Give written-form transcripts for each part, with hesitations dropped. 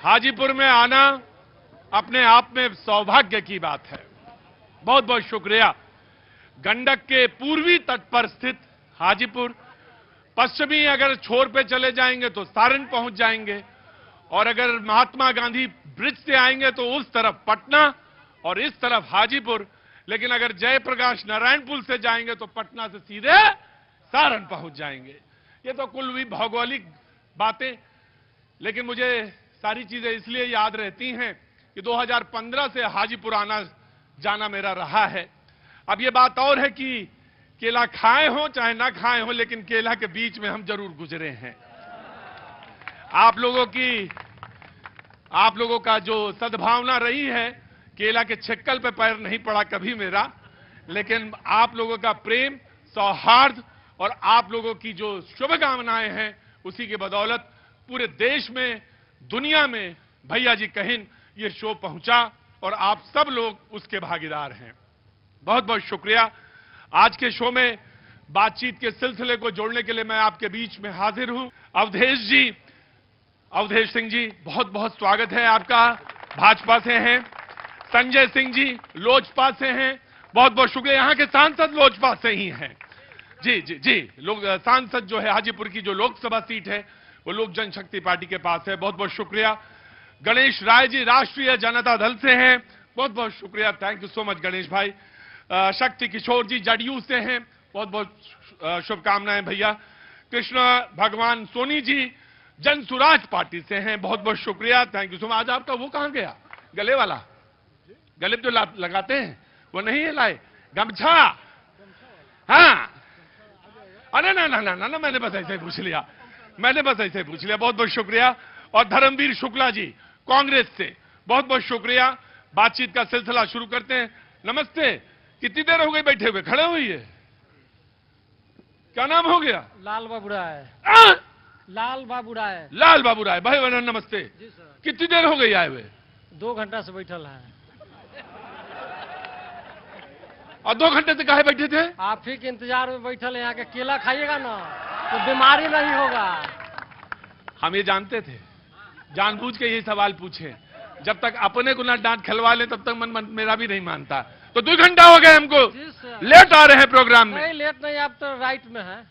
हाजीपुर में आना अपने आप में सौभाग्य की बात है। बहुत बहुत शुक्रिया। गंडक के पूर्वी तट पर स्थित हाजीपुर, पश्चिमी अगर छोर पे चले जाएंगे तो सारण पहुंच जाएंगे, और अगर महात्मा गांधी ब्रिज से आएंगे तो उस तरफ पटना और इस तरफ हाजीपुर, लेकिन अगर जयप्रकाश नारायण पुल से जाएंगे तो पटना से सीधे सारण पहुंच जाएंगे। ये तो कुल भी भौगोलिक बातें, लेकिन मुझे सारी चीजें इसलिए याद रहती हैं कि 2015 से हाजीपुर आना जाना मेरा रहा है। अब ये बात और है कि केला खाए हो चाहे ना खाए हो, लेकिन केला के बीच में हम जरूर गुजरे हैं। आप लोगों का जो सद्भावना रही है, केला के छिक्कल पे पैर नहीं पड़ा कभी मेरा, लेकिन आप लोगों का प्रेम, सौहार्द और आप लोगों की जो शुभकामनाएं हैं, उसी की बदौलत पूरे देश में, दुनिया में भैया जी कहिन ये शो पहुंचा और आप सब लोग उसके भागीदार हैं। बहुत बहुत शुक्रिया। आज के शो में बातचीत के सिलसिले को जोड़ने के लिए मैं आपके बीच में हाजिर हूं। अवधेश सिंह जी, बहुत बहुत स्वागत है आपका, भाजपा से हैं। संजय सिंह जी लोजपा से हैं, बहुत बहुत शुक्रिया। यहाँ के सांसद लोजपा से ही हैं। जी लोग सांसद जो है हाजीपुर की जो लोकसभा सीट है वो लोक जनशक्ति पार्टी के पास है, बहुत बहुत शुक्रिया। गणेश राय जी राष्ट्रीय जनता दल से हैं, बहुत बहुत शुक्रिया, thank you so much Ganesh भाई। शक्ति किशोर जी जदयू से हैं, बहुत बहुत शुभकामनाएं भैया। कृष्ण भगवान सोनी जी जन सुराज पार्टी से हैं, बहुत बहुत शुक्रिया, थैंक यू सो मच। आज आपका वो कहां गया, गले वाला, गले जो लगाते हैं वो नहीं है लाए, गमछा? हाँ, अरे ना, मैंने बस ऐसे ही पूछ लिया, बहुत बहुत शुक्रिया। और धर्मवीर शुक्ला जी कांग्रेस से, बहुत बहुत शुक्रिया। बातचीत का सिलसिला शुरू करते हैं। नमस्ते, कितनी देर हो गई बैठे हुए, खड़े हुई है? क्या नाम हो गया? लाल बाबू राय। लाल बाबू राय भाई बहन नमस्ते जी सर। कितनी देर हो गई आए हुए? 2 घंटा से बैठल है। और 2 घंटे से काहे बैठे थे? आप ही के इंतजार में बैठल है। यहाँ के केला खाइएगा ना तो बीमारी नहीं होगा। हम ये जानते थे, जानबूझ के ये सवाल पूछे। जब तक अपने को ना डांट खिलवा ले तब तक मन मेरा भी नहीं मानता। तो 2 घंटा हो गए हमको, लेट आ रहे हैं प्रोग्राम में। नहीं लेट नहीं, आप तो राइट में हैं।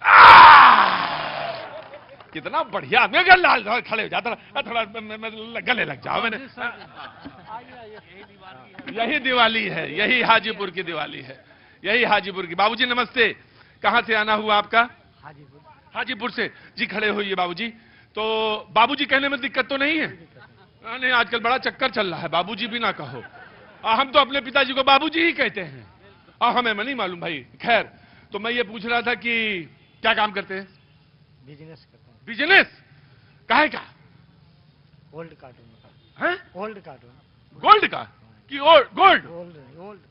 कितना बढ़िया, मैं क्या लाल खड़े हो जाता, थोड़ा गले लग जाओ। मैंने यही दिवाली है, यही हाजीपुर की दिवाली है, यही हाजीपुर की। बाबूजी नमस्ते, कहां से आना हुआ आपका? हाजीपुर से जी। खड़े होइए बाबूजी। तो बाबूजी कहने में दिक्कत तो नहीं है? नहीं, आजकल बड़ा चक्कर चल रहा है, बाबूजी भी ना कहो। हम तो अपने पिताजी को बाबूजी ही कहते हैं, और हमें नहीं मालूम भाई। खैर, तो मैं ये पूछ रहा था कि क्या काम करते हैं? बिजनेस करते हैं। बिजनेस? काहे का? गोल्ड कार्टून का। हैं? Gold cartoon. गोल्ड का कि गोल्ड? गोल्ड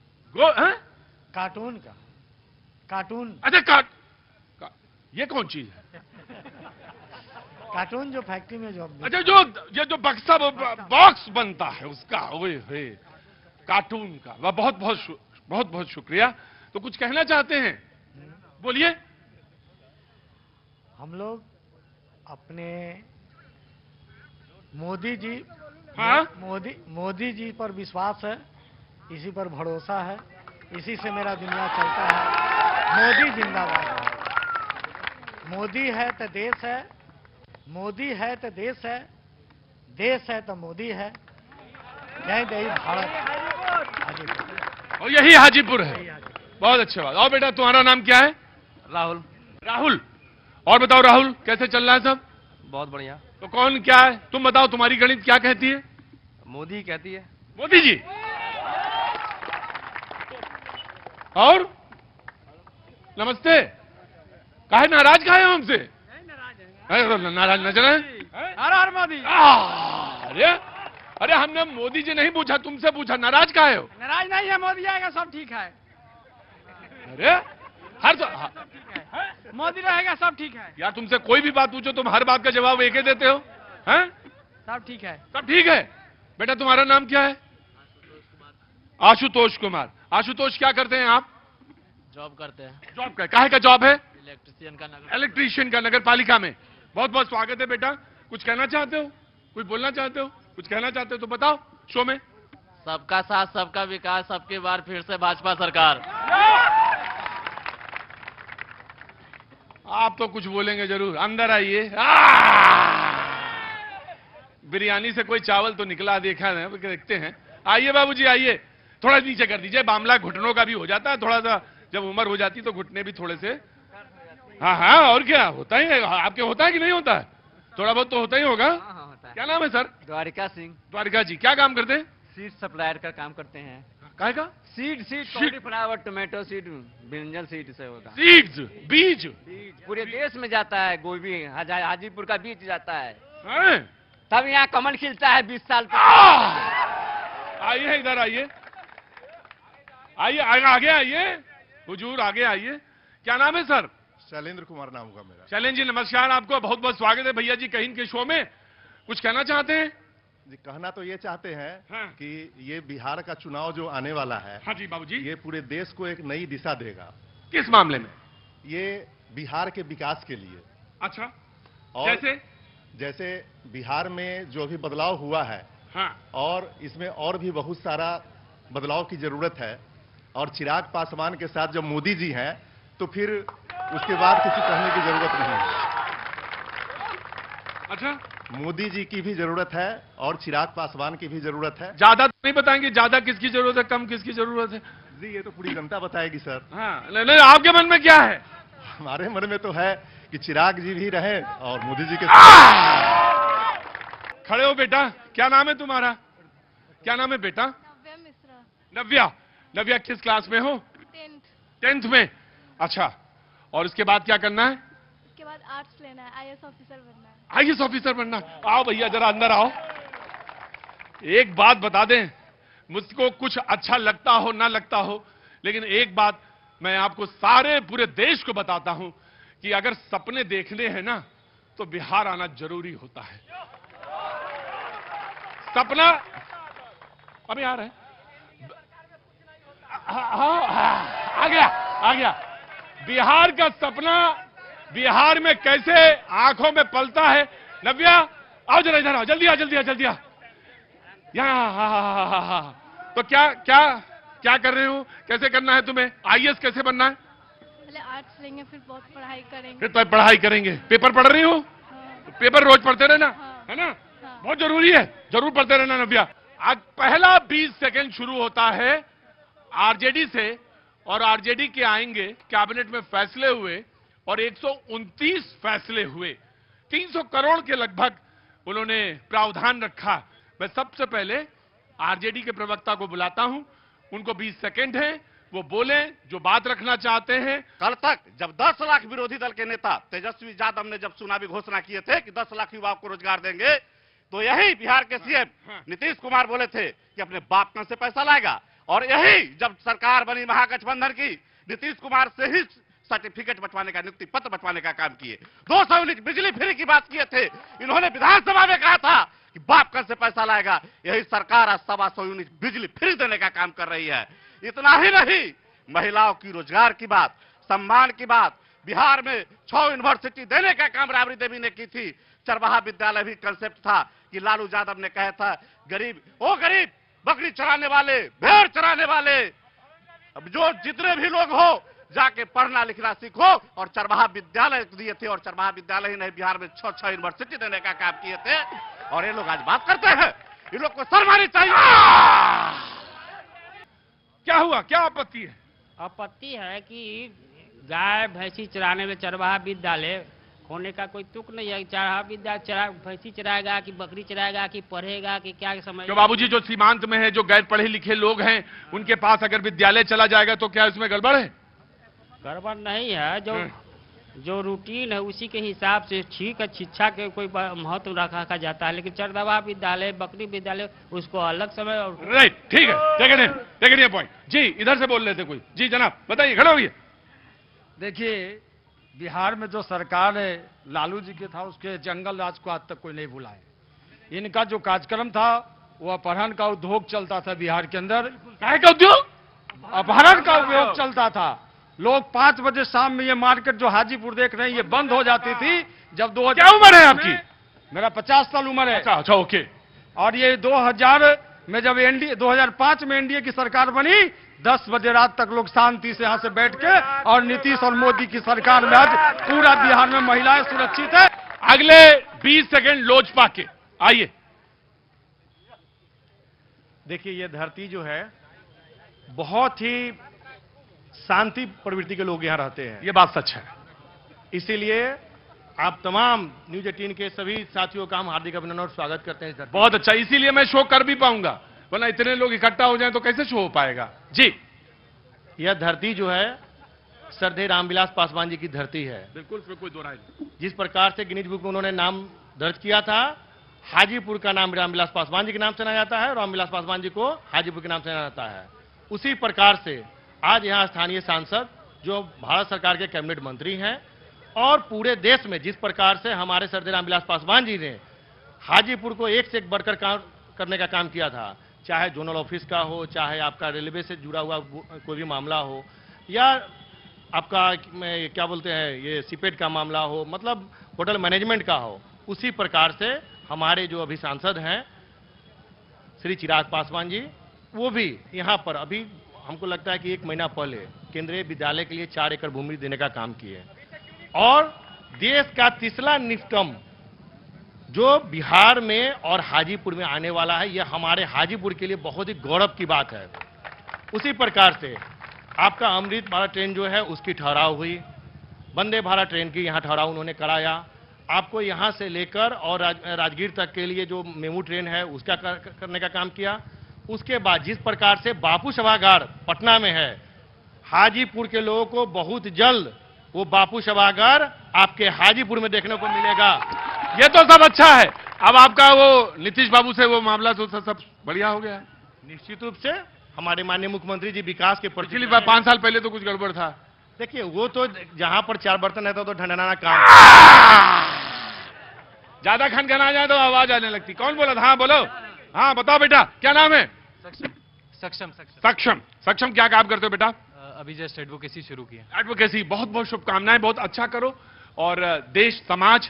कार्टून का। कार्टून। अच्छा ये कौन चीज है? कार्टून जो फैक्ट्री में जॉब। अच्छा, जो बक्सा बॉक्स बनता है उसका, ओए कार्टून का। वह बहुत बहुत शुक्रिया। तो कुछ कहना चाहते हैं? बोलिए। हम लोग अपने मोदी जी, हाँ? मोदी जी पर विश्वास है, इसी पर भरोसा है, इसी से मेरा दुनिया चलता है। मोदी जिंदाबाद है। मोदी है तो देश है, मोदी है तो देश है, देश है तो मोदी है। जय जय भारत। और यही हाजीपुर है। बहुत अच्छी बात। और बेटा तुम्हारा नाम क्या है? राहुल। और बताओ राहुल, कैसे चल रहा है सब? बहुत बढ़िया। तो कौन क्या है, तुम बताओ, तुम्हारी गणित क्या कहती है? मोदी कहती है। मोदी जी। और नमस्ते, काहे नाराज काहे हो हमसे? नाराज नजर है? हर हर मोदी। अरे हमने मोदी जी नहीं पूछा, तुमसे पूछा, नाराज काहे हो? नाराज नहीं है, मोदी आएगा सब ठीक है। अरे मोदी रहेगा सब ठीक है। यार तुमसे कोई भी बात पूछो तुम हर बात का जवाब एक ही देते हो। हैं? सब ठीक है। सब ठीक है। बेटा तुम्हारा नाम क्या है? आशुतोष कुमार। आशुतोष, क्या करते हैं आप? जॉब करते हैं। जॉब का, काहे का जॉब है? इलेक्ट्रिशियन का नगर पालिका में। बहुत बहुत स्वागत है बेटा। कुछ कहना चाहते हो, कुछ बोलना चाहते हो? कुछ कहना चाहते हो तो बताओ शो में। सबका साथ, सबका विकास, सबकी बार फिर से भाजपा सरकार। आप तो कुछ बोलेंगे जरूर। अंदर आइए। बिरयानी से कोई चावल तो निकला, देखा है, देखते हैं। आइए बाबूजी आइए, थोड़ा नीचे कर दीजिए, मामला घुटनों का भी हो जाता है थोड़ा सा, जब उम्र हो जाती तो घुटने भी थोड़े से। हाँ हाँ, और क्या होता ही है, आपके होता है कि नहीं होता है? थोड़ा बहुत तो होता ही होगा। क्या नाम है सर? द्वारिका सिंह। द्वारिका जी, क्या काम करते हैं? सीड सप्लायर का काम करते हैं। काहे का? Seed cauliflower, tomato seed, brinjal seed से होता है। सीड्स, बीज पूरे देश में जाता है। गोभी हाजीपुर का बीज जाता है, हैं? तब यहाँ कमल खिलता है 20 साल तक। आइए इधर आइए, आइए आगे आइए, हुजूर आगे आइए। क्या नाम है सर? शैलेंद्र कुमार नाम होगा मेरा। शैलेंद्र जी नमस्कार, आपको बहुत बहुत स्वागत है भैया जी कहीं के शो में। कुछ कहना चाहते हैं? जी कहना तो ये चाहते हैं हाँ। कि ये बिहार का चुनाव जो आने वाला है, हाँ जी बाबूजी। ये पूरे देश को एक नई दिशा देगा। किस मामले में? ये बिहार के विकास के लिए। अच्छा, और जैसे? जैसे बिहार में जो भी बदलाव हुआ है, हाँ, और इसमें और भी बहुत सारा बदलाव की जरूरत है। और चिराग पासवान के साथ जब मोदी जी हैं, तो फिर उसके बाद किसी कहने की जरूरत नहीं है। अच्छा, मोदी जी की भी जरूरत है और चिराग पासवान की भी जरूरत है। ज्यादा तो नहीं बताएंगे, ज्यादा किसकी जरूरत है, कम किसकी जरूरत है? जी ये तो पूरी जनता बताएगी सर। हाँ, नहीं आपके मन में क्या है? हमारे मन में तो है कि चिराग जी भी रहें और मोदी जी के खड़े हो बेटा, क्या नाम है तुम्हारा? क्या नाम है बेटा? नव्या मिश्रा। नव्या। नव्या किस क्लास में हो? 10th में। अच्छा, और उसके बाद क्या करना है? उसके बाद आर्ट्स लेना है, आईएएस ऑफिसर बनना है। आईएएस ऑफिसर बनना। आओ भैया जरा अंदर आओ। एक बात बता दें, मुझको कुछ अच्छा लगता हो ना लगता हो, लेकिन एक बात मैं आपको सारे पूरे देश को बताता हूं कि अगर सपने देखने हैं ना, तो बिहार आना जरूरी होता है। सपना अभी आ रहा है। आ गया आ गया। बिहार का सपना बिहार में कैसे आंखों में पलता है। नव्या आओ जरा इधर आओ, जल्दी आ जल्दी आ जल्दी आ। यहाँ तो क्या क्या क्या कर रहे हो? कैसे करना है तुम्हें? आईएएस कैसे बनना है? पहले आर्ट्स लेंगे, फिर बहुत पढ़ाई करेंगे। फिर तो पढ़ाई करेंगे। पेपर पढ़ रही हो? हाँ। पेपर रोज पढ़ते रहना, हाँ। है ना? हाँ। बहुत जरूरी है, जरूर पढ़ते रहना नव्या। आज पहला 20 सेकंड शुरू होता है आरजेडी से, और आरजेडी के आएंगे। कैबिनेट में फैसले हुए और 129 फैसले हुए, 300 करोड़ के लगभग उन्होंने प्रावधान रखा। मैं सबसे पहले आरजेडी के प्रवक्ता को बुलाता हूं, उनको 20 सेकंड है, वो बोले जो बात रखना चाहते हैं। कल तक जब 10 लाख विरोधी दल के नेता तेजस्वी यादव ने जब चुनावी घोषणा किए थे कि 10 लाख युवाओं को रोजगार देंगे, तो यही बिहार के सीएम नीतीश कुमार बोले थे कि अपने बाप कहां से पैसा लाएगा। और यही जब सरकार बनी महागठबंधन की, नीतीश कुमार से ही सर्टिफिकेट बंटवाने का, नियुक्ति पत्र बंटवाने का काम किए। 200 यूनिट बिजली फ्री की बात किए थे, इन्होंने विधानसभा में कहा था कि बाप कहां से पैसा लाएगा। यही सरकार आज 125 यूनिट बिजली फ्री देने का काम कर रही है। इतना ही नहीं, महिलाओं की रोजगार की बात, सम्मान की बात, बिहार में 6 यूनिवर्सिटी देने का काम राबड़ी देवी ने की थी। चरवाहा विद्यालय भी कंसेप्ट था कि लालू यादव ने कहा था, गरीब ओ गरीब, बकरी चराने वाले, भेड़ चराने वाले, अब जो जितने भी लोग हो जाके पढ़ना लिखना सीखो। और चरवाहा विद्यालय दिए थे, और चरवाहा विद्यालय ही नहीं, बिहार में 6 यूनिवर्सिटी देने का काम किए थे। और ये लोग आज बात करते हैं, इन लोग को शर्म आनी चाहिए। क्या हुआ, क्या आपत्ति है? आपत्ति है कि गाय भैंसी चराने में चरवाहा विद्यालय होने का कोई तुक नहीं है। चरवाहा विद्यालय भैंसी चराएगा कि बकरी चराएगा कि पढ़ेगा कि क्या समझ। जो बाबूजी जो सीमांत में है, जो गैर पढ़े लिखे लोग हैं, उनके पास अगर विद्यालय चला जाएगा तो क्या इसमें गड़बड़ है? गड़बड़ नहीं है, जो रूटीन है उसी के हिसाब से ठीक है। शिक्षा के कोई महत्व रखा जाता है, लेकिन चरवाहा विद्यालय, बकरी विद्यालय, उसको अलग समय। राइट, ठीक है, टेक इट पॉइंट। जी इधर से बोल रहे थे कोई। जी जनाब बताइए, खड़े होइए। देखिए, बिहार में जो सरकार है लालू जी के था, उसके जंगल राज को आज तक कोई नहीं भुला है। इनका जो कार्यक्रम था वो अपहरण का उद्योग चलता था बिहार के अंदर। काय का उद्योग? अपहरण का उद्योग चलता था। लोग 5 बजे शाम में, ये मार्केट जो हाजीपुर देख रहे हैं, ये बंद हो जाती थी। जब 2000 क्या उम्र है आपकी? मेरा 50 साल उम्र है। अच्छा ओके। और ये 2000 में जब एनडीए 2005 में एनडीए की सरकार बनी, 10 बजे रात तक लोग शांति से यहां से बैठ के, और नीतीश और मोदी की सरकार में आज पूरा बिहार में महिलाएं सुरक्षित है। अगले 20 सेकंड लोजपा के, आइए। देखिए, ये धरती जो है बहुत ही शांति प्रवृत्ति के लोग यहाँ रहते हैं, ये बात सच है। इसीलिए आप तमाम न्यूज 18 के सभी साथियों का हम हार्दिक अभिनंदन और स्वागत करते हैं। बहुत अच्छा, इसीलिए मैं शो कर भी पाऊंगा, वरना इतने लोग इकट्ठा हो जाएं तो कैसे शो हो पाएगा। जी, यह धरती जो है श्रद्धेय रामविलास पासवान जी की धरती है। बिल्कुल, इसमें कोई दो राय नहीं। जिस प्रकार से गिनीज बुक में उन्होंने नाम दर्ज किया था, हाजीपुर का नाम रामविलास पासवान जी के नाम से जाना जाता है और रामविलास पासवान जी को हाजीपुर के नाम से जाना जाता है। उसी प्रकार से आज यहाँ स्थानीय सांसद जो भारत सरकार के कैबिनेट मंत्री हैं, और पूरे देश में जिस प्रकार से हमारे श्रद्धेय रामविलास पासवान जी ने हाजीपुर को एक से एक बढ़कर काम करने का काम किया था, चाहे जोनल ऑफिस का हो, चाहे आपका रेलवे से जुड़ा हुआ कोई भी मामला हो, या आपका क्या बोलते हैं ये सीपेट का मामला हो, मतलब होटल मैनेजमेंट का हो, उसी प्रकार से हमारे जो अभी सांसद हैं श्री चिराग पासवान जी, वो भी यहाँ पर अभी हमको लगता है कि 1 महीना पहले केंद्रीय विद्यालय के लिए 4 एकड़ भूमि देने का काम किए, और देश का तीसरा निफ्टम जो बिहार में और हाजीपुर में आने वाला है, यह हमारे हाजीपुर के लिए बहुत ही गौरव की बात है। उसी प्रकार से आपका अमृत भारत ट्रेन जो है उसकी ठहराव हुई, वंदे भारत ट्रेन की यहाँ ठहराव उन्होंने कराया। आपको यहाँ से लेकर और राजगीर तक के लिए जो मेमू ट्रेन है उसका करने का काम किया। उसके बाद जिस प्रकार से बापू सभागार पटना में है, हाजीपुर के लोगों को बहुत जल्द वो बापू सभागार आपके हाजीपुर में देखने को मिलेगा। ये तो सब अच्छा है। अब आपका वो नीतीश बाबू से वो मामला तो सब बढ़िया हो गया। निश्चित रूप से हमारे माननीय मुख्यमंत्री जी विकास के प्रति, पिछली बार 5 साल पहले तो कुछ गड़बड़ था। देखिए, वो तो जहां पर 4 बर्तन रहता तो ढंढनाना काम, ज्यादा खनखन आ जाए तो आवाज आने लगती। कौन बोला था? हाँ बोलो, हाँ बताओ बेटा, क्या नाम है? सक्षम। सक्षम। सक्षम क्या काम करते हो बेटा? अभी जस्ट एडवोकेसी शुरू की है। एडवोकेसी, बहुत बहुत शुभकामनाएं, बहुत अच्छा करो और देश समाज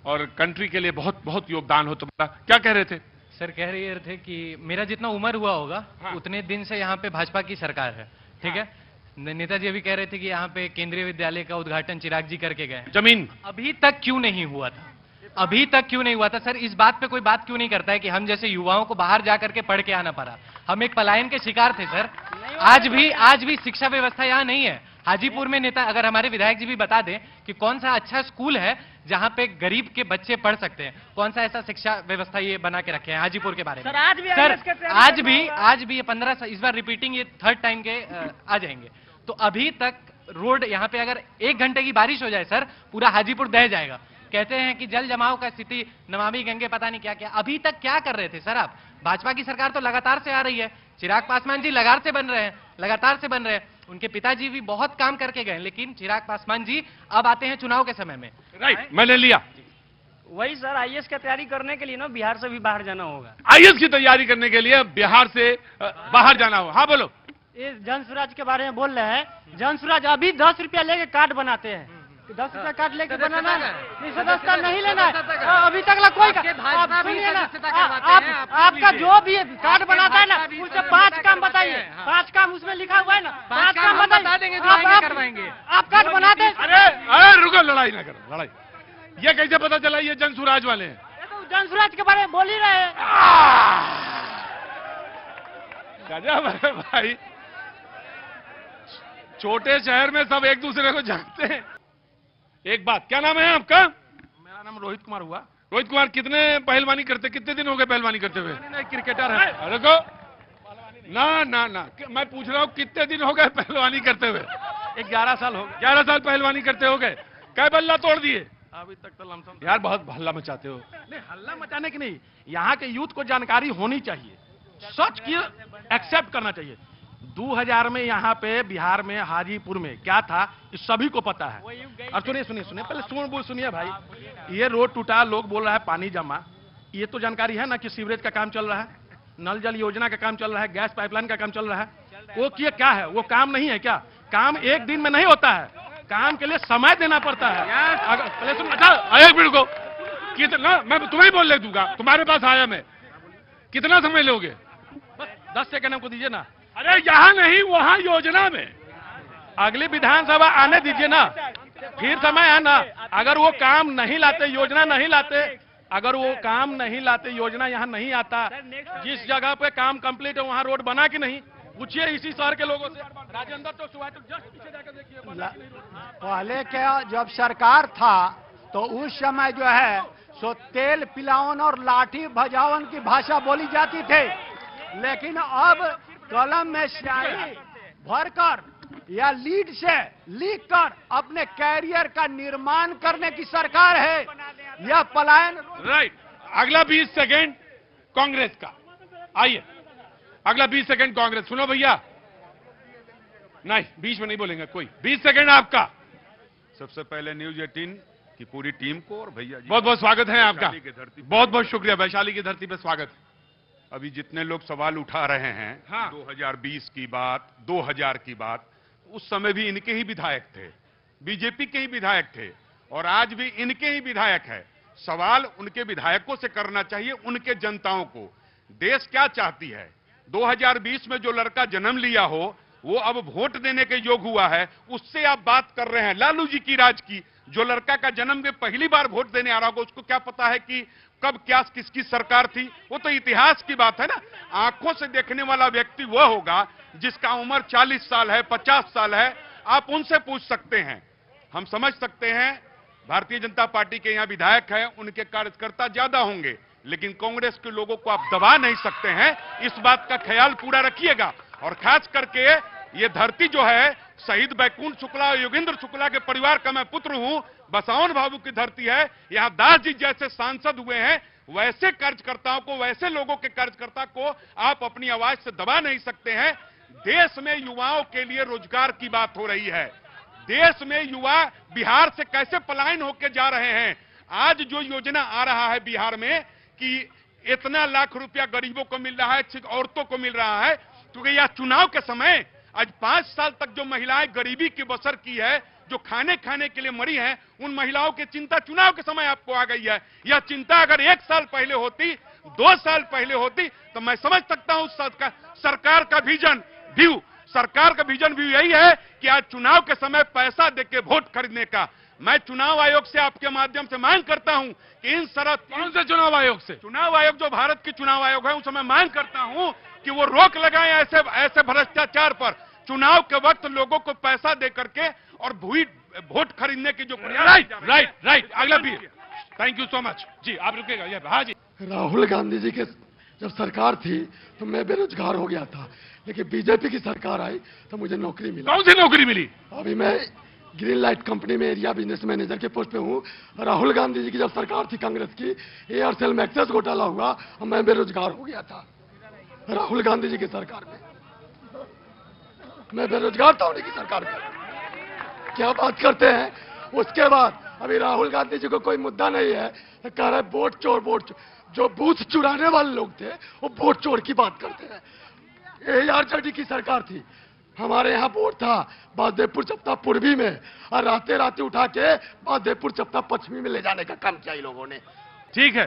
और कंट्री के लिए बहुत बहुत योगदान हो तुम्हारा। क्या कह रहे थे? सर कह रहे थे कि मेरा जितना उम्र हुआ होगा, हाँ। उतने दिन से यहाँ पे भाजपा की सरकार है, ठीक है। नेताजी अभी कह रहे थे कि यहाँ पे केंद्रीय विद्यालय का उद्घाटन चिराग जी करके गए। जमीन अभी तक क्यों नहीं हुआ था? अभी तक क्यों नहीं हुआ था सर? इस बात पे कोई बात क्यों नहीं करता है कि हम जैसे युवाओं को बाहर जाकर के पढ़ के आना पड़ा? हम एक पलायन के शिकार थे सर। आज भी शिक्षा व्यवस्था यहाँ नहीं है। हाजीपुर में नेता, अगर हमारे विधायक जी भी बता दें कि कौन सा अच्छा स्कूल है जहाँ पे गरीब के बच्चे पढ़ सकते हैं, कौन सा ऐसा शिक्षा व्यवस्था ये बना के रखे हैं हाजीपुर के बारे में। सर आज भी ये 15 साल, इस बार रिपीटिंग ये 3rd टाइम के आ जाएंगे। तो अभी तक रोड यहाँ पे अगर 1 घंटे की बारिश हो जाए सर, पूरा हाजीपुर बह जाएगा। कहते हैं कि जल जमाव का स्थिति, नमामि गंगे, पता नहीं क्या क्या। अभी तक क्या कर रहे थे सर आप? भाजपा की सरकार तो लगातार से आ रही है, चिराग पासवान जी लगातार से बन रहे हैं। उनके पिताजी भी बहुत काम करके गए, लेकिन चिराग पासवान जी अब आते हैं चुनाव के समय में। राइट, मैंने लिया। वही सर, आईएएस की तैयारी करने के लिए ना बिहार से भी बाहर जाना होगा। आईएएस की तैयारी करने के लिए बिहार से बाहर जाना हो। हाँ बोलो। ये जन स्वराज के बारे में बोल रहे हैं। जन स्वराज अभी 10 रुपया लेके कार्ड बनाते हैं। 10 रुपया कार्ड लेके बनाना है, सदस्यता नहीं लेना है। अभी तक कोई सुनिए ना, आपका जो भी कार्ड बनाता है ना, उससे 5 काम बताइए। 5 काम उसमें लिखा हुआ है ना, 5 काम बता देंगे, आप कार्ड बनाते हैं। अरे रुको, लड़ाई ना करो, लड़ाई। ये कैसे पता चला ये जन स्वराज वाले हैं? तो जन स्वराज के बारे में बोल ही रहे हैं। गजब है भाई, छोटे शहर में सब एक दूसरे को जानते हैं। एक बात, क्या नाम है आपका? मेरा नाम रोहित कुमार हुआ। रोहित कुमार, कितने पहलवानी करते, कितने दिन हो गए पहलवानी करते हुए? क्रिकेटर है। रुको, ना मैं पूछ रहा हूँ कितने दिन हो गए पहलवानी करते हुए? 11 साल हो गए। 11 साल पहलवानी करते हो गए। कै बल्ला तोड़ दिए? अभी तक तो लमसम। यार बहुत हल्ला मचाते हो। नहीं, हल्ला मचाने की नहीं, यहाँ के यूथ को जानकारी होनी चाहिए, सच की एक्सेप्ट करना चाहिए। 2000 में यहाँ पे बिहार में हाजीपुर में क्या था इस सभी को पता है। और सुनिए पहले सुनिए भाई, ये रोड टूटा, लोग बोल रहा है पानी जमा, ये तो जानकारी है ना कि सीवरेज का काम चल रहा है, नल जल योजना का काम चल रहा है, गैस पाइपलाइन का काम चल रहा है। वो क्या है? वो काम नहीं है क्या? काम एक दिन में नहीं होता है, काम के लिए समय देना पड़ता है। पहले सुन, अच्छा एक मिनट को, कितना मैं तुम्हें बोलने दूंगा, तुम्हारे पास आया मैं। कितना समय लोगे? बस 10 सेकंड हमको दीजिए ना। अरे यहाँ नहीं, वहाँ योजना में। अगली विधानसभा आने दीजिए ना, फिर समय है ना। अगर वो काम नहीं लाते, योजना नहीं लाते, अगर वो काम नहीं लाते, योजना यहाँ नहीं आता, जिस जगह पे काम कंप्लीट है वहाँ रोड बना कि नहीं? पूछिए इसी शहर के लोगों से। राजेंद्र तो सुबह तो जस्ट पीछे जाकर देखिए, पहले क्या जब सरकार था तो उस समय जो है सो तेल पिलावन और लाठी भजावन की भाषा बोली जाती थी, लेकिन अब कलम में स्याही भरकर या लीड से लिख कर अपने कैरियर का निर्माण करने की सरकार है। यह पलायन। राइट। अगला 20 सेकंड कांग्रेस का। आइए, अगला 20 सेकंड कांग्रेस। सुनो भैया, नहीं बीच में नहीं बोलेंगे कोई। 20 सेकंड आपका। सबसे पहले न्यूज 18 की पूरी टीम को और भैया जी बहुत बहुत स्वागत है आपका। वैशाली की धरती पे। बहुत बहुत शुक्रिया, वैशाली की धरती पे स्वागत है। अभी जितने लोग सवाल उठा रहे हैं, हाँ। 2020 की बात, 2000 की बात, उस समय भी इनके ही विधायक थे, बीजेपी के ही विधायक थे, और आज भी इनके ही विधायक है। सवाल उनके विधायकों से करना चाहिए, उनके जनताओं को। देश क्या चाहती है? 2020 में जो लड़का जन्म लिया हो वो अब वोट देने के योग हुआ है, उससे आप बात कर रहे हैं। लालू जी की राज की, जो लड़का का जन्म में पहली बार वोट देने आ रहा होगा, उसको क्या पता है कि कब क्या किसकी सरकार थी? वो तो इतिहास की बात है ना। आंखों से देखने वाला व्यक्ति वह होगा जिसका उम्र 40 साल है, 50 साल है। आप उनसे पूछ सकते हैं। हम समझ सकते हैं भारतीय जनता पार्टी के यहाँ विधायक है, उनके कार्यकर्ता ज्यादा होंगे, लेकिन कांग्रेस के लोगों को आप दबा नहीं सकते हैं। इस बात का ख्याल पूरा रखिएगा। और खास करके ये धरती जो है, शहीद बैकुंठ शुक्ला और योगेंद्र शुक्ला के परिवार का मैं पुत्र हूं, बसवान बाबू की धरती है। यहाँ दास जी जैसे सांसद हुए हैं, वैसे कार्यकर्ताओं को, वैसे लोगों के कार्यकर्ता को आप अपनी आवाज से दबा नहीं सकते हैं। देश में युवाओं के लिए रोजगार की बात हो रही है। देश में युवा बिहार से कैसे पलायन होकर जा रहे हैं। आज जो योजना आ रहा है बिहार में कि इतना लाख रुपया गरीबों को मिल रहा है, औरतों को मिल रहा है, क्योंकि यह चुनाव के समय आज 5 साल तक जो महिलाएं गरीबी की बसर की है, जो खाने के लिए मरी हैं, उन महिलाओं की चिंता चुनाव के समय आपको आ गई है। यह चिंता अगर 1 साल पहले होती, 2 साल पहले होती, तो मैं समझ सकता हूं सरकार का विजन व्यू। सरकार का विजन व्यू यही है कि आज चुनाव के समय पैसा देके वोट खरीदने का। मैं चुनाव आयोग से आपके माध्यम से मांग करता हूं कि इन शरत। कौन से चुनाव आयोग से? चुनाव आयोग जो भारत की चुनाव आयोग है, उनसे मैं मांग करता हूं कि वो रोक लगाएं ऐसे भ्रष्टाचार पर। चुनाव के वक्त लोगों को पैसा दे करके और वोट खरीदने की जो राइट। अगला भी। थैंक यू सो मच जी। आप रुकेगा? हाँ जी। राहुल गांधी जी के जब सरकार थी तो मैं बेरोजगार हो गया था, लेकिन बीजेपी की सरकार आई तो मुझे नौकरी मिली। कौन सी नौकरी मिली? अभी मैं ग्रीन लाइट कंपनी में एरिया बिजनेस मैनेजर के पोस्ट पे हूँ। राहुल गांधी जी की जब सरकार थी कांग्रेस की, एयरसेल में एक्सेस घोटाला हुआ और मैं बेरोजगार हो गया था। राहुल गांधी जी की सरकार में मैं बेरोजगार था, उन्हीं की सरकार में। क्या बात करते हैं। उसके बाद अभी राहुल गांधी जी को कोई मुद्दा नहीं है, तो कह रहे वोट चोर। जो बूथ चुराने वाले लोग थे वो वोट चोर की बात करते हैं। ARJD की सरकार थी, हमारे यहाँ वोट था बासदेवपुर चपता पूर्वी में, और राते उठा के बासदेवपुर चपता पश्चिमी में ले जाने का काम किया लोगों ने। ठीक है।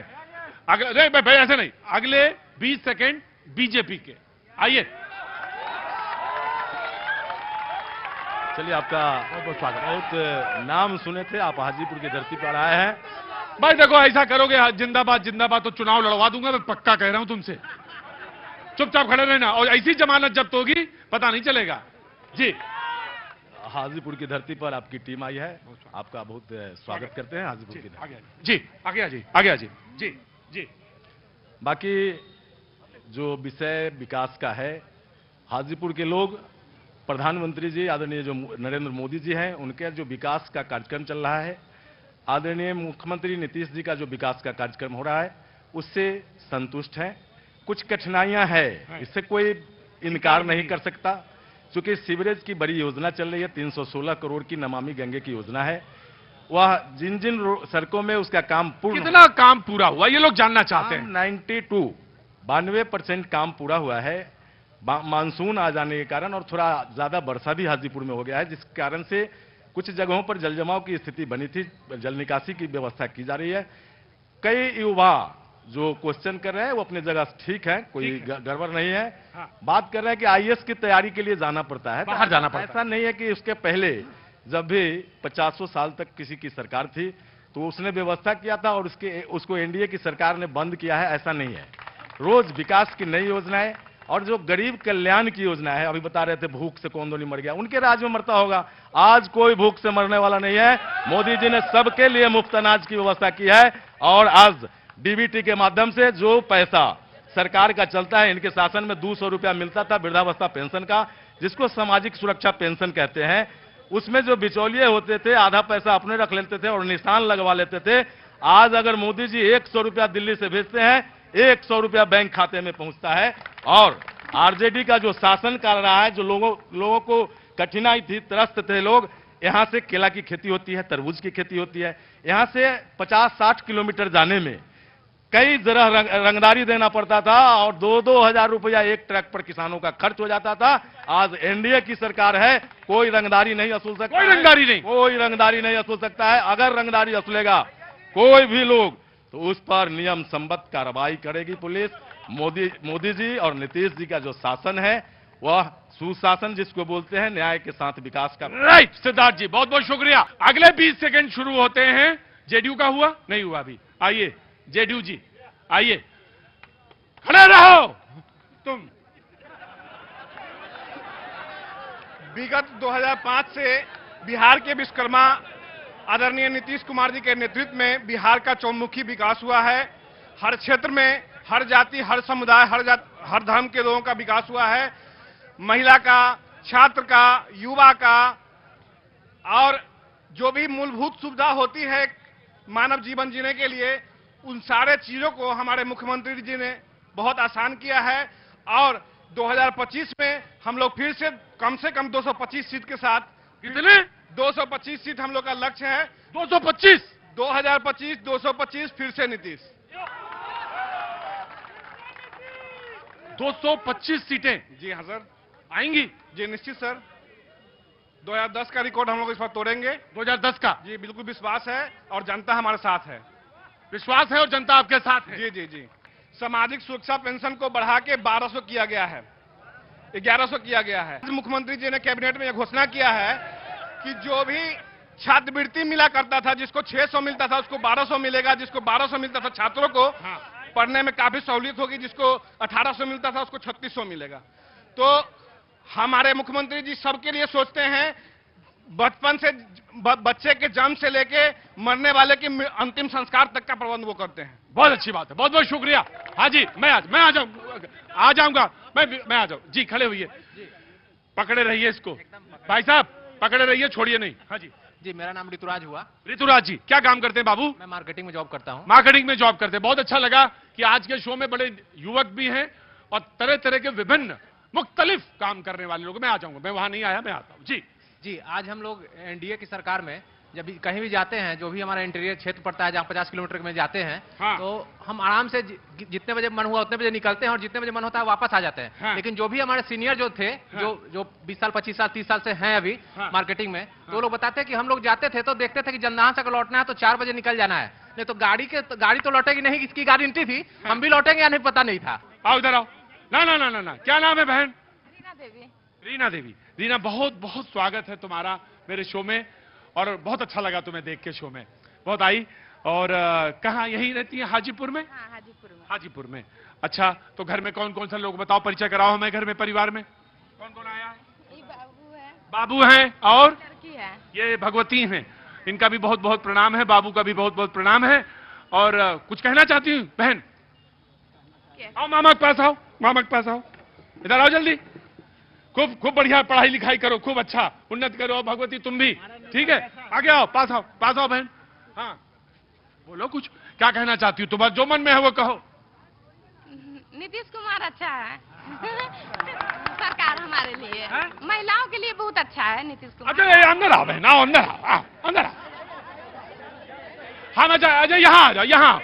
अगले भाई ऐसे नहीं, अगले 20 सेकंड बीजेपी के। आइए। चलिए, आपका बहुत बहुत स्वागत। बहुत नाम सुने थे, आप हाजीपुर की धरती पर आए हैं। भाई देखो, ऐसा करोगे जिंदाबाद जिंदाबाद तो चुनाव लड़वा दूंगा मैं, पक्का कह रहा हूं तुमसे। चुपचाप खड़े रहना, और ऐसी जमानत जब्त होगी पता नहीं चलेगा जी। हाजीपुर की धरती पर आपकी टीम आई है, आपका बहुत स्वागत करते हैं हाजीपुर की धरती। जी आगे जी जी। बाकी जो विषय विकास का है, हाजीपुर के लोग, प्रधानमंत्री जी आदरणीय जो नरेंद्र मोदी जी हैं, उनके जो विकास का कार्यक्रम चल रहा है, आदरणीय मुख्यमंत्री नीतीश जी का जो विकास का कार्यक्रम हो रहा है, उससे संतुष्ट हैं। कुछ कठिनाइयां हैं, इससे कोई इनकार नहीं कर सकता, क्योंकि सीवरेज की बड़ी योजना चल रही है। 316 करोड़ की नमामि गंगे की योजना है। वह जिन सड़कों में उसका काम कितना काम पूरा हुआ ये लोग जानना चाहते हैं। 92% काम पूरा हुआ है। मानसून आ जाने के कारण और थोड़ा ज्यादा वर्षा भी हाजीपुर में हो गया है, जिस कारण से कुछ जगहों पर जलजमाव की स्थिति बनी थी। जल निकासी की व्यवस्था की जा रही है। कई युवा जो क्वेश्चन कर रहे हैं वो अपनी जगह ठीक है, कोई गड़बड़ नहीं है। हाँ। बात कर रहे हैं कि आईएएस की तैयारी के लिए जाना पड़ता है, बाहर जाना पड़ता है। ऐसा नहीं है कि उसके पहले जब भी 50 साल तक किसी की सरकार थी तो उसने व्यवस्था किया था और उसको एनडीए की सरकार ने बंद किया है, ऐसा नहीं है। रोज विकास की नई योजनाएं और जो गरीब कल्याण की योजना है, अभी बता रहे थे भूख से कौन नहीं मर गया, उनके राज में मरता होगा। आज कोई भूख से मरने वाला नहीं है। मोदी जी ने सबके लिए मुफ्त अनाज की व्यवस्था की है और आज डीबीटी के माध्यम से जो पैसा सरकार का चलता है, इनके शासन में 200 रुपया मिलता था वृद्धावस्था पेंशन का, जिसको सामाजिक सुरक्षा पेंशन कहते हैं। उसमें जो बिचौलिए होते थे आधा पैसा अपने रख लेते थे और निशान लगवा लेते थे। आज अगर मोदी जी 100 रुपया दिल्ली से भेजते हैं, 100 रुपया बैंक खाते में पहुंचता है। और आरजेडी का जो शासन कर रहा है, जो लोगों को कठिनाई थी, त्रस्त थे लोग, यहां से केला की खेती होती है, तरबूज की खेती होती है, यहां से 50-60 किलोमीटर जाने में कई जगह रंगदारी देना पड़ता था और 2-2 हजार रुपया एक ट्रक पर किसानों का खर्च हो जाता था। आज एनडीए की सरकार है, कोई रंगदारी नहीं वसूल सकता, कोई रंगदारी नहीं, कोई रंगदारी नहीं वसूल सकता है। अगर रंगदारी वसूलेगा कोई भी लोग तो उस पर नियम संबद्ध कार्रवाई करेगी पुलिस। मोदी जी और नीतीश जी का जो शासन है वह सुशासन जिसको बोलते हैं, न्याय के साथ विकास का। राइट सिद्धार्थ जी, बहुत बहुत शुक्रिया। अगले 20 सेकंड शुरू होते हैं। जेडीयू का हुआ नहीं हुआ अभी, आइए जेडीयू जी आइए, खड़े रहो तुम। विगत 2005 से बिहार के विश्वकर्मा आदरणीय नीतीश कुमार जी के नेतृत्व में बिहार का चौमुखी विकास हुआ है। हर क्षेत्र में, हर जाति, हर समुदाय, हर धर्म के लोगों का विकास हुआ है। महिला का, छात्र का, युवा का और जो भी मूलभूत सुविधा होती है मानव जीवन जीने के लिए, उन सारे चीजों को हमारे मुख्यमंत्री जी ने बहुत आसान किया है। और 2025 में हम लोग फिर से कम 225 सीट के साथ, कितने 225 सीट हम लोग का लक्ष्य है। 225 2025 225 फिर से नीतीश 225 सीटें। जी हाँ सर, आएंगी जी निश्चित सर। 2010 का रिकॉर्ड हम लोग इस बार तोड़ेंगे। 2010 का जी बिल्कुल विश्वास है और जनता हमारे साथ है। विश्वास है और जनता आपके साथ है। जी जी जी। सामाजिक सुरक्षा पेंशन को बढ़ा के 1200 किया गया है, 1100 किया गया है। मुख्यमंत्री जी ने कैबिनेट में यह घोषणा किया है कि जो भी छात्रवृत्ति मिला करता था, जिसको 600 मिलता था उसको 1200 मिलेगा, जिसको 1200 मिलता था छात्रों को पढ़ने में काफी सहूलियत होगी, जिसको 1800 मिलता था उसको 3600 मिलेगा। तो हमारे मुख्यमंत्री जी सबके लिए सोचते हैं। बचपन से बच्चे के जन्म से लेके मरने वाले के अंतिम संस्कार तक का प्रबंध वो करते हैं। बहुत अच्छी बात है, बहुत बहुत शुक्रिया। हाँ जी, मैं आ जाऊंगा मैं आ जाऊँ जी। खड़े हुई पकड़े रहिए इसको, भाई साहब पकड़े रहिए, छोड़िए नहीं। हाँ जी जी, मेरा नाम ऋतुराज हुआ। ऋतुराज जी, क्या काम करते हैं बाबू? मैं मार्केटिंग में जॉब करता हूँ। मार्केटिंग में जॉब करते हैं। बहुत अच्छा लगा कि आज के शो में बड़े युवक भी हैं और तरह तरह के विभिन्न मुख्तलिफ काम करने वाले लोग। मैं आ जाऊंगा, मैं वहां नहीं आया, मैं आता हूँ जी। जी, आज हम लोग एनडीए की सरकार में जब भी कहीं भी जाते हैं, जो भी हमारा इंटीरियर क्षेत्र पड़ता है जहाँ 50 किलोमीटर में जाते हैं, हाँ। तो हम आराम से जितने बजे मन हुआ उतने बजे निकलते हैं और जितने बजे मन होता है वापस आ जाते हैं। हाँ। लेकिन जो भी हमारे सीनियर जो थे, जो 20 साल 25 साल 30 साल से हैं अभी मार्केटिंग में, तो वो लोग बताते हैं कि हम लोग जाते थे तो देखते थे कि जंदहा से अगर लौटना है तो 4 बजे निकल जाना है, नहीं तो गाड़ी तो लौटेगी नहीं, इसकी गारंटी थी, हम भी लौटेंगे या नहीं पता नहीं था। आओ इधर आओ। ना, क्या नाम है बहन? देवी। रीना देवी। रीना, बहुत बहुत स्वागत है तुम्हारा मेरे शो में और बहुत अच्छा लगा तुम्हें देख के शो में, बहुत आई। और कहाँ यहीं रहती है? हाजीपुर में? हाँ, हाजीपुर में। हाजीपुर में। अच्छा, तो घर में कौन कौन सा लोग, बताओ, परिचय कराओ हमें। घर में परिवार में कौन कौन आया है? बाबू है। बाबू हैं और लड़की है। ये भगवती हैं, इनका भी बहुत बहुत प्रणाम है, बाबू का भी बहुत बहुत प्रणाम है। और कुछ कहना चाहती हूँ बहन? आओ मामा के पास आओ, मामा के पास आओ, इधर आओ जल्दी। खूब बढ़िया पढ़ाई लिखाई करो, खूब अच्छा उन्नत करो। भगवती तुम भी, ठीक है? आगे आओ, पास आओ बहन। हाँ बोलो, कुछ क्या कहना चाहती हो? तुम्हारा जो मन में है वो कहो। नीतीश कुमार अच्छा है सरकार हमारे लिए, महिलाओं के लिए बहुत अच्छा है नीतीश कुमार। अच्छा अंदर आओ बहन, आओ अंदर आओ, अंदर आओ। हाँ अच्छा यहाँ आ जाओ, यहाँ।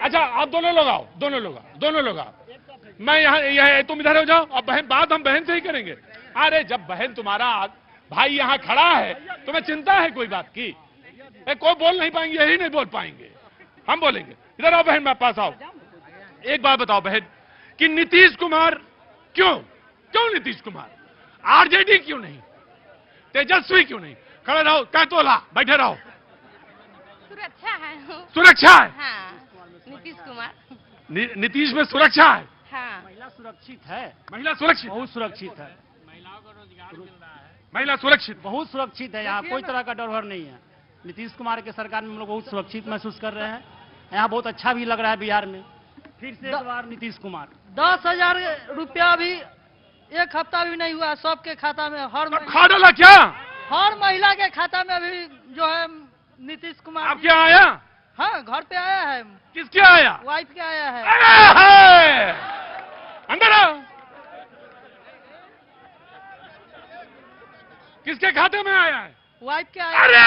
अच्छा आप दोनों लोग आओ, दोनों लोग आओ। मैं यहाँ तुम इधर हो जाओ। अब बहन, बात हम बहन से ही करेंगे। अरे जब बहन तुम्हारा भाई यहाँ खड़ा है, तुम्हें चिंता है कोई बात की? कोई बोल नहीं पाएंगे, यही नहीं बोल पाएंगे, हम बोलेंगे। इधर आओ बहन, मैं पास आओ। एक बात बताओ बहन कि नीतीश कुमार क्यों नीतीश कुमार, आरजेडी क्यों नहीं, तेजस्वी क्यों नहीं? खड़े रहो, कह तोला, बैठे रहो। सुरक्षा है। सुरक्षा है। हाँ, नीतीश कुमार। नीतीश में सुरक्षा है। हाँ, महिला सुरक्षित है। महिला सुरक्षित, बहुत सुरक्षित है। महिला सुरक्षित, बहुत सुरक्षित है। यहाँ कोई तरह का डर भर नहीं है। नीतीश कुमार के सरकार में हम लोग बहुत सुरक्षित महसूस कर रहे हैं। यहाँ बहुत अच्छा भी लग रहा है बिहार में। फिर से एक बार नीतीश कुमार। 10,000 रुपया भी एक हफ्ता भी नहीं हुआ सबके खाता में। खा डाला क्या? हर महिला के खाता में अभी जो है नीतीश कुमार। आप क्या आया? हाँ, घर पे आया है। किसके आया? वाइफ के आया है। अंदर आओ। किसके खाते में आया है? वाइफ के आया। अरे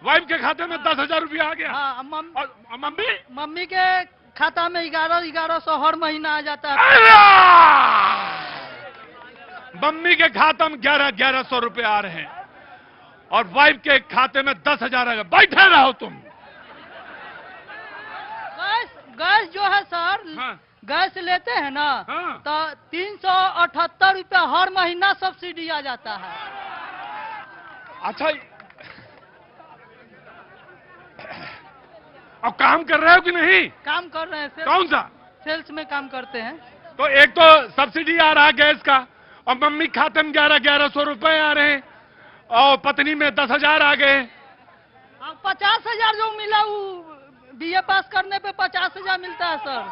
वाइफ के खाते में 10,000 रुपया आ गया। हाँ, और मम्मी? मम्मी के खाता में 1100 हर महीना आ जाता है। मम्मी के खाता में 1100 रुपए आ रहे हैं और वाइफ के खाते में 10,000 आ गए। बैठे रहो तुम। गैस जो है सर, हाँ। गैस लेते हैं ना, हाँ। तो 378 रुपया हर महीना सब्सिडी आ जाता है। अच्छा, अब काम कर रहे हो कि नहीं? काम कर रहे हैं। कौन सा? सेल्स में काम करते हैं। तो एक तो सब्सिडी आ रहा है गैस का, और मम्मी खाते में 1100 रुपए आ रहे हैं, और पत्नी में 10,000 आ गए। 50,000 जो मिला वो बीए पास करने पे 50,000 मिलता है सर।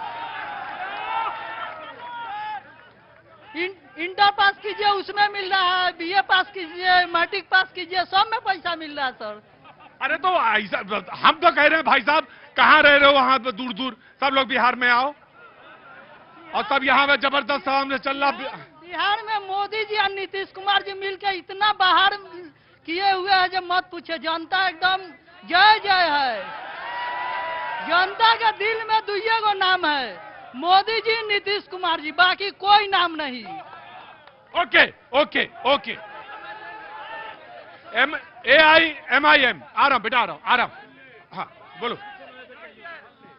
इंटर पास कीजिए उसमें मिल रहा है, बीए पास कीजिए, मैट्रिक पास कीजिए, सब में पैसा मिल रहा है सर। अरे तो ऐसा हम तो कह रहे हैं भाई साहब, कहाँ रह रहे हो वहां पे दूर दूर, सब लोग बिहार में आओ। और सब यहाँ पे जबरदस्त सामने चल रहा। बिहार में मोदी जी और नीतीश कुमार जी मिलकर इतना बाहर किए हुए हैं जो मत पूछे। जनता एकदम जय जय है। जनता के दिल में दुइये गो नाम है, मोदी जी, नीतीश कुमार जी, बाकी कोई नाम नहीं। Okay okay okay. MIM आ रहा हूं बेटा, आ रहा हूं। हाँ बोलो।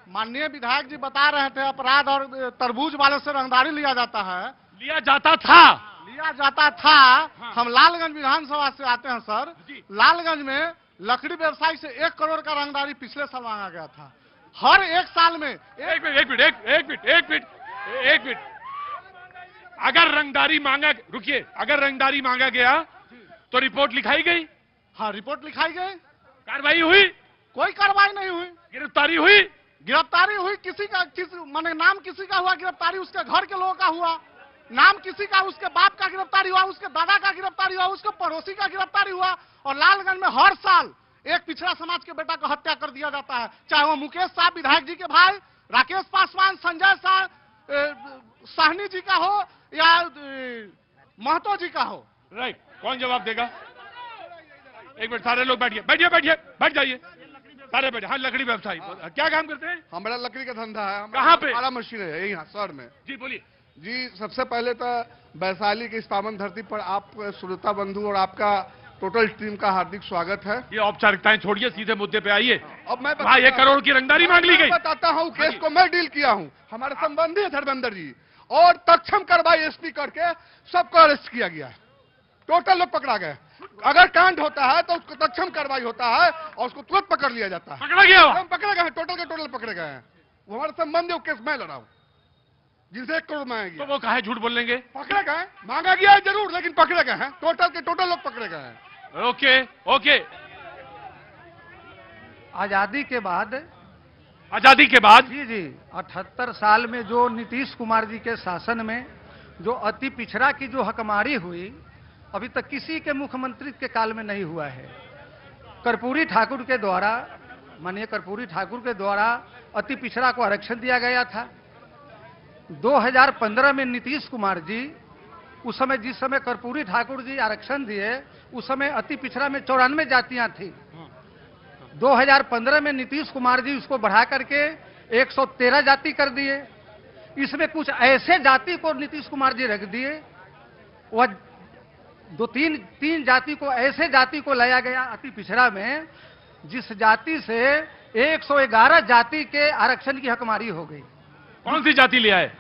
माननीय विधायक जी बता रहे थे अपराध और तरबूज वाले से रंगदारी लिया जाता है। लिया जाता था। हाँ। हम लालगंज विधानसभा से आते हैं सर। लालगंज में लकड़ी व्यवसायी से 1 करोड़ का रंगदारी पिछले साल मांगा गया था। हर एक साल में एक मिनट। अगर रंगदारी मांगा, रुकिए, अगर रंगदारी मांगा गया तो रिपोर्ट लिखाई गई। हाँ, रिपोर्ट लिखाई गई। कार्रवाई हुई? कोई कार्रवाई नहीं हुई। गिरफ्तारी हुई? गिरफ्तारी हुई किसी का, माने नाम किसी का हुआ गिरफ्तारी, उसके घर के लोगों का हुआ। नाम किसी का, उसके बाप का गिरफ्तारी हुआ, उसके दादा का गिरफ्तारी हुआ, उसके पड़ोसी का गिरफ्तारी हुआ। और लालगंज में हर साल एक पिछड़ा समाज के बेटा को हत्या कर दिया जाता है, चाहे वो मुकेश साहब विधायक जी के भाई, राकेश पासवान, संजय साहनी जी का हो या महतो जी का हो। राइट, कौन जवाब देगा? एक मिनट, सारे लोग बैठ जाइए, सारे बैठे। हाँ, लकड़ी व्यवसायी क्या काम करते हैं? हमारा लकड़ी का धंधा है। कहाँ पे? बड़ा मशीन है यहाँ शहर में। जी बोलिए। जी, सबसे पहले तो वैशाली की इस पावन धरती पर आप श्रोता बंधु और आपका टोटल टीम का हार्दिक स्वागत है। ये औपचारिकताएं छोड़िए, सीधे मुद्दे पे आइए। अब मैं 1 करोड़ की रंगदारी मांग ली गई। बताता हूँ, केस को मैं डील किया हूँ, हमारे संबंधी है धर्मेंद्र जी, और तत्क्षण कार्रवाई SP करके सबको अरेस्ट किया गया है। टोटल लोग पकड़ा गए। अगर कांड होता है तो उसको तत्क्षण कार्रवाई होता है और उसको तुरंत पकड़ लिया जाता है। पकड़ा गया? हम पकड़े गए हैं, टोटल के टोटल पकड़े गए हैं। वो हमारे संबंधी वो केस मैं लड़ा हूँ, जिनसे 1 करोड़ मांगा गया। तो वो कहा झूठ बोल लेंगे? पकड़े गए, मांगा गया है जरूर, लेकिन पकड़े गए हैं। टोटल के टोटल लोग पकड़े गए हैं। ओके। आजादी के बाद जी 78 साल में जो नीतीश कुमार जी के शासन में जो अति पिछड़ा की जो हकमारी हुई, अभी तक किसी के मुख्यमंत्री के काल में नहीं हुआ है। कर्पूरी ठाकुर के द्वारा, माननीय कर्पूरी ठाकुर के द्वारा अति पिछड़ा को आरक्षण दिया गया था। 2015 में नीतीश कुमार जी, उस समय जिस समय कर्पूरी ठाकुर जी आरक्षण दिए, उस समय अति पिछड़ा में 94 जातियां थी। 2015 में नीतीश कुमार जी उसको बढ़ा करके 113 जाति कर दिए। इसमें कुछ ऐसे जाति को नीतीश कुमार जी रख दिए, वह तीन जाति को, ऐसे जाति को लाया गया अति पिछड़ा में जिस जाति से 111 जाति के आरक्षण की हकमारी हो गई। कौन सी जाति लिया है?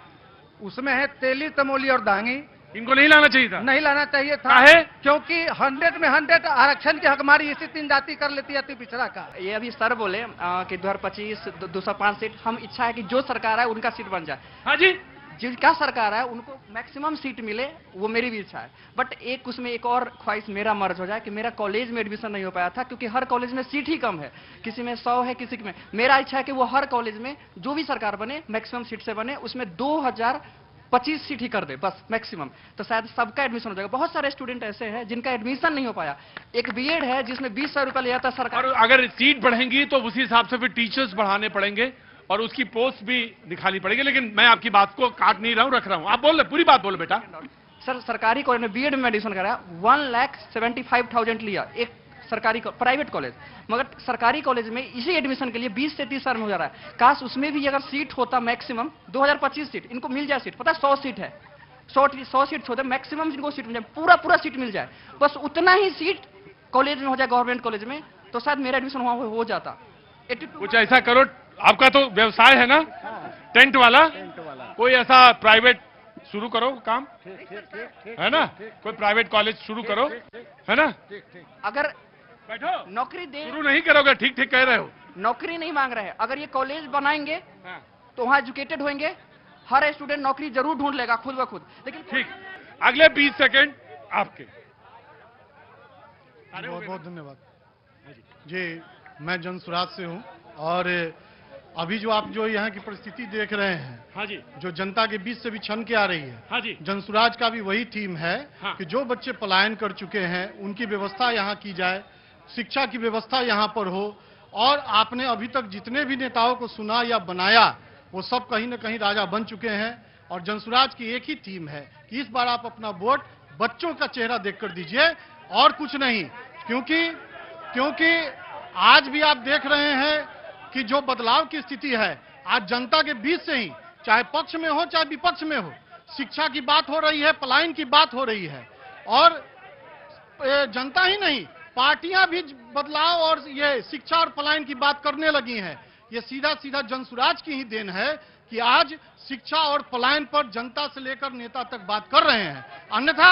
उसमें है तेली, तमोली और दांगी। इनको नहीं लाना चाहिए था? नहीं लाना चाहिए था। काहे? क्योंकि 100 में 100 आरक्षण की हकमारी इसी 3 जाति कर लेती है, अति पिछड़ा का। ये अभी सर बोले कि 2025 205 सीट, हम इच्छा है कि जो सरकार है उनका सीट बन जाए। हाँ जी, जिनका सरकार है उनको मैक्सिमम सीट मिले, वो मेरी भी इच्छा है। बट एक उसमें एक और ख्वाहिश मेरा मर्ज हो जाए कि मेरा कॉलेज में एडमिशन नहीं हो पाया था, क्योंकि हर कॉलेज में सीट ही कम है, किसी में 100 है, किसी में। मेरा इच्छा है कि वो हर कॉलेज में जो भी सरकार बने मैक्सिमम सीट से बने, उसमें 2025 सीट ही कर दे बस मैक्सिमम, तो शायद सबका एडमिशन हो जाएगा। बहुत सारे स्टूडेंट ऐसे हैं जिनका एडमिशन नहीं हो पाया। एक बीएड है जिसमें 20,000 रुपया लिया था सरकार। और अगर सीट बढ़ेंगी तो उसी हिसाब से फिर टीचर्स बढ़ाने पड़ेंगे और उसकी पोस्ट भी निकालनी पड़ेगी। लेकिन मैं आपकी बात को काट नहीं रहा हूं, रख रहा हूं। आप बोल रहे, पूरी बात बोलो बेटा। सर सरकारी कॉलेज में बीएड में एडमिशन कराया, 1,75,000 लिया एक सरकारी प्राइवेट कॉलेज, मगर सरकारी कॉलेज में इसी एडमिशन के लिए 20 से 30 साल में हो जा रहा है। काश उसमें भी अगर सीट होता मैक्सिमम 2025 सीट, इनको मिल जाए सीट, पता है 100 सीट है, 100 सीट होते मैक्सिमम इनको सीट मिल जाए, पूरा सीट मिल जाए, बस उतना ही सीट कॉलेज में हो जाए गवर्नमेंट कॉलेज में, तो शायद मेरा एडमिशन वहां हो जाता। कुछ ऐसा करो, आपका तो व्यवसाय है ना टेंट वाला, कोई ऐसा प्राइवेट शुरू करो काम, है ना, कोई प्राइवेट कॉलेज शुरू करो, है ना। अगर बैठो, नौकरी दे, शुरू नहीं करोगे, ठीक ठीक कह रहे हो। नौकरी नहीं मांग रहे हैं, अगर ये कॉलेज बनाएंगे तो वहां एजुकेटेड होंगे, हर स्टूडेंट नौकरी जरूर ढूंढ लेगा खुद ब खुद। लेकिन ठीक, अगले 20 सेकंड आपके। बहुत बहुत धन्यवाद जी। मैं जनसुराज से हूं और अभी जो आप जो यहाँ की परिस्थिति देख रहे हैं, हाँ जी, जो जनता के बीच से भी छन के आ रही है, हाँ जी, जनसुराज का भी वही थीम है हाँ। कि जो बच्चे पलायन कर चुके हैं उनकी व्यवस्था यहाँ की जाए, शिक्षा की व्यवस्था यहाँ पर हो। और आपने अभी तक जितने भी नेताओं को सुना या बनाया वो सब कहीं न कहीं राजा बन चुके हैं। और जनसुराज की एक ही थीम है कि इस बार आप अपना वोट बच्चों का चेहरा देखकर दीजिए और कुछ नहीं, क्योंकि आज भी आप देख रहे हैं कि जो बदलाव की स्थिति है आज जनता के बीच से ही, चाहे पक्ष में हो चाहे विपक्ष में हो, शिक्षा की बात हो रही है, पलायन की बात हो रही है। और जनता ही नहीं, पार्टियां भी बदलाव और ये शिक्षा और पलायन की बात करने लगी हैं। ये सीधा सीधा जनसुराज की ही देन है कि आज शिक्षा और पलायन पर जनता से लेकर नेता तक बात कर रहे हैं। अन्यथा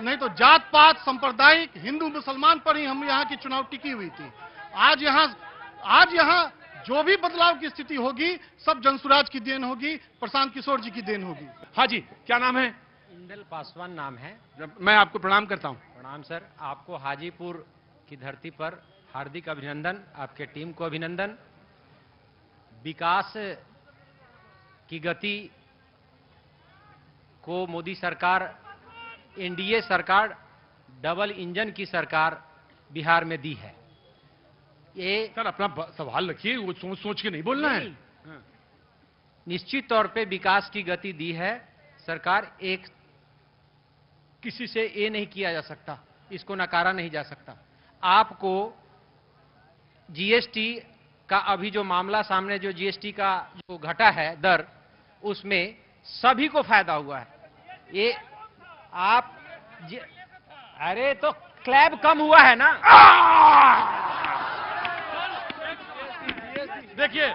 नहीं तो जात पात, सांप्रदायिक, हिंदू मुसलमान पर ही हम यहाँ की चुनाव टिकी हुई थी। आज यहाँ जो भी बदलाव की स्थिति होगी सब जनसुराज की देन होगी, प्रशांत किशोर जी की देन होगी। हाँ जी, क्या नाम है? इंदल पासवान नाम है। मैं आपको प्रणाम करता हूँ। प्रणाम सर, आपको हाजीपुर की धरती पर हार्दिक अभिनंदन, आपके टीम को अभिनंदन। विकास की गति को मोदी सरकार, एनडीए सरकार, डबल इंजन की सरकार बिहार में दी है। ये सर अपना सवाल रखिए, वो सोच सोच के नहीं बोलना है। निश्चित तौर पे विकास की गति दी है सरकार, एक किसी से ये नहीं किया जा सकता, इसको नकारा नहीं जा सकता। आपको जीएसटी का अभी जो मामला सामने, जो जीएसटी का जो घटा है दर, उसमें सभी को फायदा हुआ है। ये आप अरे तो क्लैब कम हुआ है ना। देखिए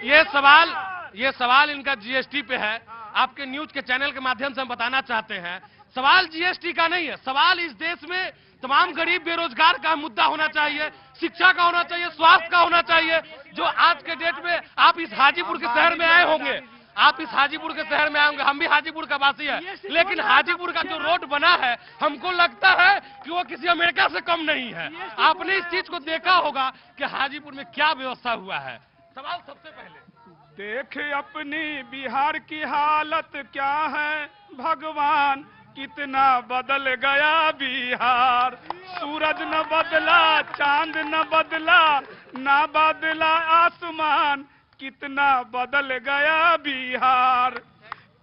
ये सवाल इनका जीएसटी पे है। आपके न्यूज के चैनल के माध्यम से हम बताना चाहते हैं, सवाल जीएसटी का नहीं है, सवाल इस देश में तमाम गरीब बेरोजगार का मुद्दा होना चाहिए, शिक्षा का होना चाहिए, स्वास्थ्य का होना चाहिए। जो आज के डेट में आप इस हाजीपुर के शहर में आए होंगे, आप इस हाजीपुर के शहर में आएंगे, हम भी हाजीपुर का वासी है, लेकिन हाजीपुर का जो रोड बना है हमको लगता है कि वो किसी अमेरिका से कम नहीं है। आपने इस चीज को देखा होगा कि हाजीपुर में क्या व्यवस्था हुआ है। सवाल सबसे पहले देखे अपनी बिहार की हालत क्या है भगवान, कितना बदल गया बिहार। सूरज न बदला, चांद न बदला, ना बदला आसमान, कितना बदल गया बिहार।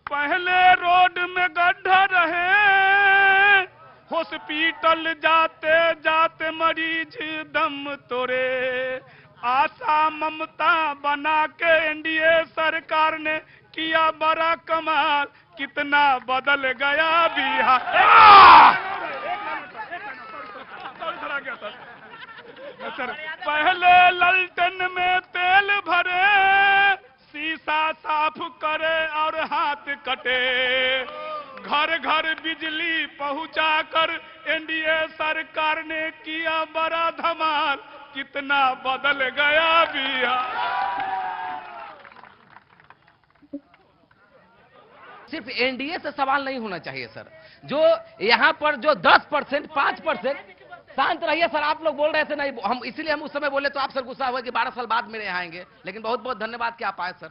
पहले रोड में गड्ढा रहे, हॉस्पिटल जाते जाते मरीज दम तोड़े। आशा ममता बना के एनडीए सरकार ने किया बड़ा कमाल, कितना बदल गया बिहार। सर पहले ललटन में तेल भरे, शीशा साफ करे और हाथ कटे, घर घर बिजली पहुंचाकर एनडीए सरकार ने किया बड़ा धमाल, कितना बदल गया बिहार। सिर्फ एनडीए से सवाल नहीं होना चाहिए सर, जो यहाँ पर जो 10%, 5%, शांत रहिए सर, आप लोग बोल रहे थे नहीं, हम इसीलिए हम उस समय बोले तो आप सर गुस्सा हुए कि 12 साल बाद मेरे यहाँ आएंगे, लेकिन बहुत बहुत धन्यवाद कि आप आए सर।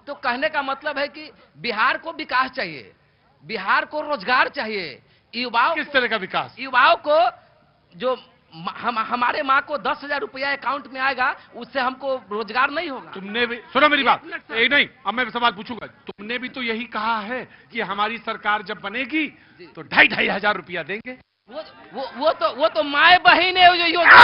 तो कहने का मतलब है कि बिहार को विकास चाहिए, बिहार को रोजगार चाहिए, युवाओं किस तरह का विकास? युवाओं को जो हमारे माँ को 10,000 रुपया अकाउंट में आएगा, उससे हमको रोजगार नहीं होगा। तुमने भी सुनो मेरी बात, नहीं अब मैं सवाल पूछूंगा, तुमने भी तो यही कहा है कि हमारी सरकार जब बनेगी तो 2,500 हजार रुपया देंगे। वो तो माए बहन है जो योजना।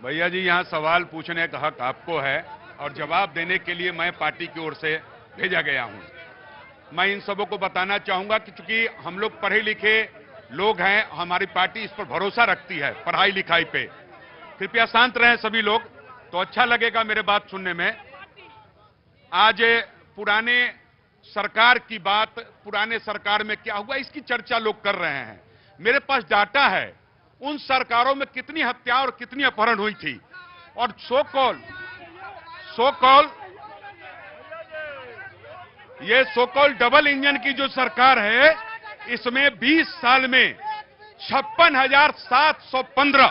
भैया जी यहाँ सवाल पूछने का हक आपको है और जवाब देने के लिए मैं पार्टी की ओर से भेजा गया हूँ। मैं इन सबों को बताना चाहूंगा कि चूंकि हम लोग पढ़े लिखे लोग हैं, हमारी पार्टी इस पर भरोसा रखती है पढ़ाई लिखाई पे। कृपया शांत रहें सभी लोग, तो अच्छा लगेगा मेरे बात सुनने में। आज पुराने सरकार की बात, पुराने सरकार में क्या हुआ इसकी चर्चा लोग कर रहे हैं। मेरे पास डाटा है उन सरकारों में कितनी हत्या और कितनी अपहरण हुई थी, और सो कॉल डबल इंजन की जो सरकार है, इसमें 20 साल में 56,715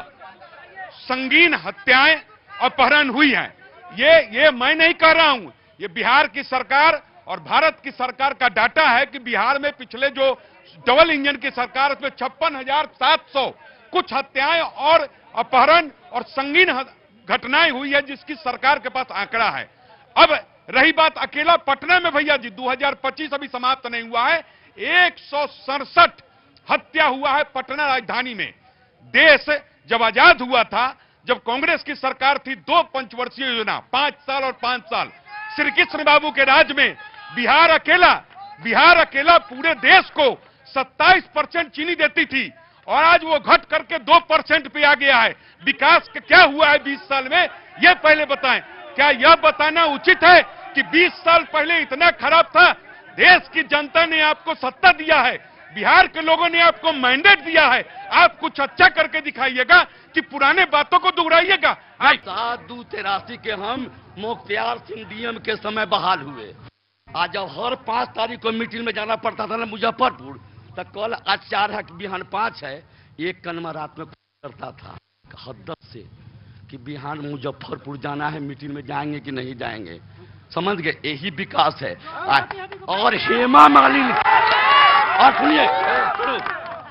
संगीन हत्याएं अपहरण हुई हैं। ये मैं नहीं कह रहा हूं, ये बिहार की सरकार और भारत की सरकार का डाटा है कि बिहार में पिछले जो डबल इंजन की सरकार, उसमें 56,700 कुछ हत्याएं और अपहरण और संगीन घटनाएं हुई है, जिसकी सरकार के पास आंकड़ा है। अब रही बात अकेला पटना में, भैया जी 2025 अभी समाप्त नहीं हुआ है, 167 हत्या हुआ है पटना राजधानी में। देश जब आजाद हुआ था, जब कांग्रेस की सरकार थी, 2 पंचवर्षीय योजना 5 साल और 5 साल, श्री कृष्ण बाबू के राज में बिहार अकेला पूरे देश को 27% चीनी देती थी, और आज वो घट करके 2% पे आ गया है। विकास क्या हुआ है 20 साल में, ये पहले बताएं। क्या यह बताना उचित है कि 20 साल पहले इतना खराब था? देश की जनता ने आपको सत्ता दिया है, बिहार के लोगों ने आपको मैंडेट दिया है, आप कुछ अच्छा करके दिखाइएगा कि पुराने बातों को दोहराइएगा। 7-2-83 के हम मुख्तियार सिंह डीएम के समय बहाल हुए। आज जब हर 5 तारीख को मीटिंग में जाना पड़ता था ना मुजफ्फरपुर, तो कल आज 4 है, बिहान 5 है, एक कनमा रात में करता था हद से कि बिहान मुजफ्फरपुर जाना है, मीटिंग में जाएंगे कि नहीं जाएंगे। समझ गए, यही विकास है। और हेमा मालिनी, और सुनिए,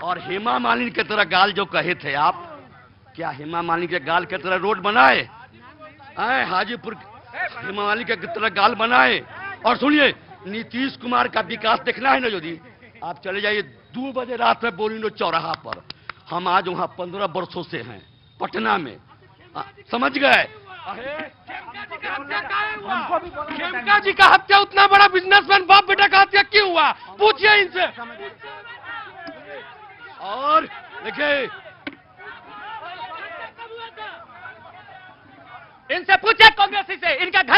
और हेमा मालिनी के तरह गाल जो कहे थे आप, क्या हेमा मालिनी के गाल के तरह रोड बनाए? हाजीपुर हेमा मालिनी के तरह गाल बनाए। और सुनिए, नीतीश कुमार का विकास देखना है ना, यदि आप चले जाइए 2 बजे रात में बोलिनो चौराहा पर, हम आज वहां 15 वर्षों से हैं पटना में, समझ गए। खेमका जी का हत्या उतना बड़ा बिजनेसमैन बाप बेटा का हत्या क्यों हुआ, पूछिए इनसे। और देखिए, इनसे पूछे कांग्रेसी से, इनका घर